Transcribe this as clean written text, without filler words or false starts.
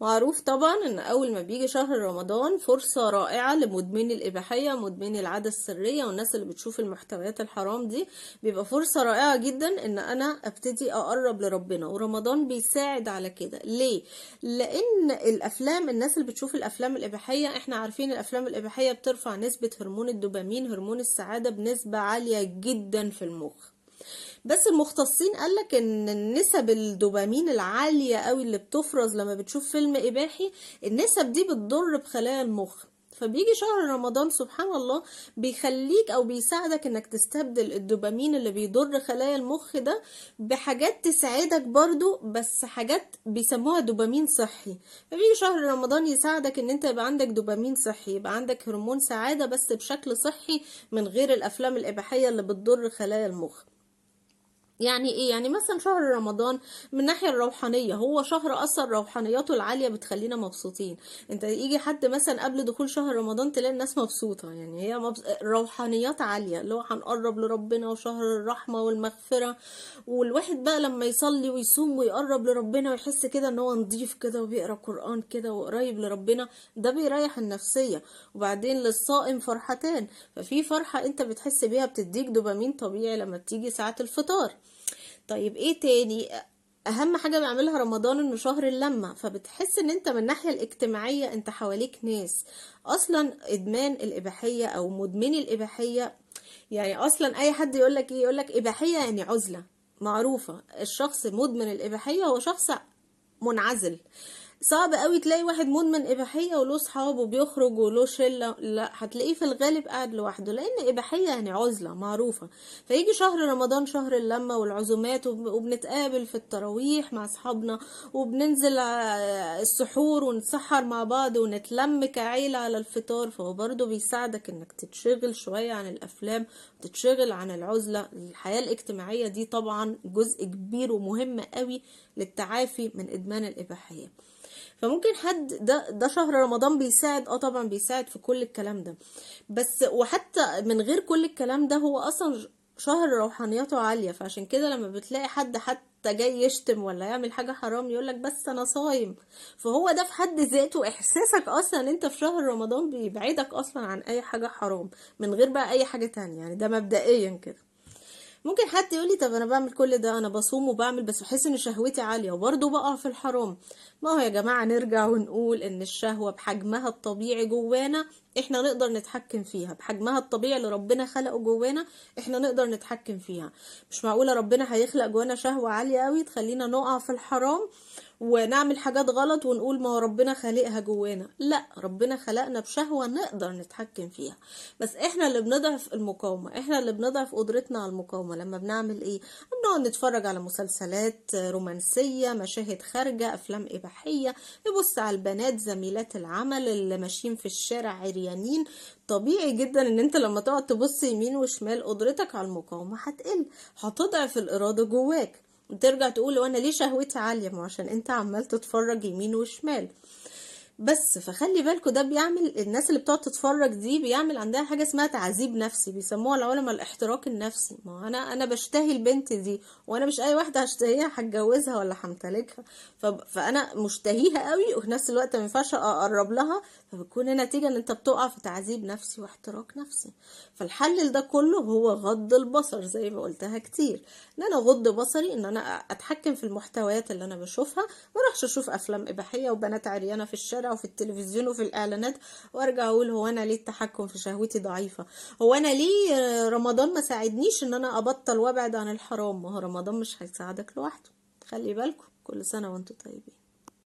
معروف طبعا ان اول ما بيجي شهر رمضان فرصة رائعة لمدمني الاباحية، مدمني العادة السرية، والناس اللي بتشوف المحتويات الحرام دي. بيبقى فرصة رائعة جدا ان انا ابتدي اقرب لربنا، ورمضان بيساعد على كده. ليه؟ لان الافلام، الناس اللي بتشوف الافلام الاباحية، احنا عارفين الافلام الاباحية بترفع نسبة هرمون الدوبامين، هرمون السعادة، بنسبة عالية جدا في المخ. بس المختصين قالك ان نسب الدوبامين العالية قوي اللي بتفرز لما بتشوف فيلم اباحي، النسب دي بتضر بخلايا المخ. فبيجي شهر رمضان سبحان الله بيخليك او بيساعدك انك تستبدل الدوبامين اللي بيضر خلايا المخ ده بحاجات تساعدك برضو، بس حاجات بيسموها دوبامين صحي. فبيجي شهر رمضان يساعدك ان انت يبقى عندك دوبامين صحي، يبقى عندك هرمون سعادة بس بشكل صحي، من غير الافلام الاباحية اللي بتضر خلايا المخ. يعني ايه؟ يعني مثلا شهر رمضان من الناحية الروحانية هو شهر اصلا روحانياته العالية بتخلينا مبسوطين. انت يجي حد مثلا قبل دخول شهر رمضان تلاقي الناس مبسوطة، يعني هي روحانيات عالية، اللي هو هنقرب لربنا وشهر الرحمة والمغفرة. والواحد بقى لما يصلي ويصوم ويقرب لربنا ويحس كده ان هو نضيف كده وبيقرا قرآن كده وقريب لربنا، ده بيريح النفسية. وبعدين للصائم فرحتان، ففي فرحة انت بتحس بيها بتديك دوبامين طبيعي لما بتيجي ساعة الفطار. طيب ايه تاني؟ اهم حاجة بيعملها رمضان انه شهر اللمة، فبتحس ان انت من الناحية الاجتماعية انت حواليك ناس. اصلا ادمان الاباحية او مدمني الاباحية، يعني اصلا اي حد يقولك ايه؟ يقولك اباحية يعني عزلة. معروفة الشخص مدمن الاباحية هو شخص منعزل. صعب قوي تلاقي واحد مدمن اباحيه وله صحاب وبيخرج وله شله، لا، هتلاقيه في الغالب قاعد لوحده، لان اباحيه يعني عزله معروفه. فيجي شهر رمضان شهر اللمه والعزومات، وبنتقابل في التراويح مع اصحابنا، وبننزل السحور ونتسحر مع بعض ونتلم كعيله على الفطار. فهو برضه بيساعدك انك تتشغل شويه عن الافلام وتتشغل عن العزله. الحياه الاجتماعيه دي طبعا جزء كبير ومهم قوي للتعافي من ادمان الاباحيه. فممكن حد ده شهر رمضان بيساعد، طبعا بيساعد في كل الكلام ده. بس وحتى من غير كل الكلام ده هو اصلا شهر روحانياته عالية. فعشان كده لما بتلاقي حد حتى جاي يشتم ولا يعمل حاجة حرام يقولك بس انا صايم، فهو ده في حد ذاته احساسك اصلا ان انت في شهر رمضان بيبعدك اصلا عن اي حاجة حرام، من غير بقى اي حاجة تانية. يعني ده مبدئيا كده. ممكن حد يقولي طب انا بعمل كل ده، انا بصوم وبعمل، بس بحس ان شهوتي عالية وبرضه بقع في الحرام. ما هو يا جماعة نرجع ونقول ان الشهوة بحجمها الطبيعي جوانا احنا نقدر نتحكم فيها، بحجمها الطبيعي اللي ربنا خلقه جوانا احنا نقدر نتحكم فيها. مش معقولة ربنا هيخلق جوانا شهوة عالية قوي تخلينا نقع في الحرام ونعمل حاجات غلط ونقول ما هو ربنا خالقها جوانا. لا، ربنا خلقنا بشهوة نقدر نتحكم فيها، بس احنا اللي بنضعف المقاومة، احنا اللي بنضعف قدرتنا على المقاومة. لما بنعمل ايه؟ بنقعد نتفرج على مسلسلات رومانسية، مشاهد خارجة، افلام اباحية، نبص على البنات زميلات العمل اللي ماشيين في الشارع عريانين. طبيعي جدا ان انت لما تقعد تبص يمين وشمال قدرتك على المقاومة هتقل، هتضعف الارادة جواك، وترجع تقول وانا ليه شهوتي عالية؟ ما عشان انت عمال تتفرج يمين وشمال بس. فخلي بالكوا ده بيعمل، الناس اللي بتقعد تتفرج دي بيعمل عندها حاجة اسمها تعذيب نفسي، بيسموها العلماء الاحتراق النفسي. ما هو انا بشتهي البنت دي، وانا مش اي واحدة هشتهيها هتجوزها ولا همتلكها. فانا مشتهيها قوي وفي نفس الوقت ما ينفعش اقرب لها، فبتكون النتيجة ان انت بتقع في تعذيب نفسي واحتراق نفسي. فالحل لده كله هو غض البصر، زي ما قلتها كتير، ان انا اغض بصري، ان انا اتحكم في المحتويات اللي انا بشوفها، ما اروحش اشوف افلام اباحيه وبنات عريانه في الشارع وفي التلفزيون وفي الاعلانات، وارجع اقول هو انا ليه التحكم في شهوتي ضعيفه؟ هو انا ليه رمضان ما ساعدنيش ان انا ابطل وابعد عن الحرام؟ ما هو رمضان مش هيساعدك لوحده. خلي بالكم، كل سنه وانتم طيبين.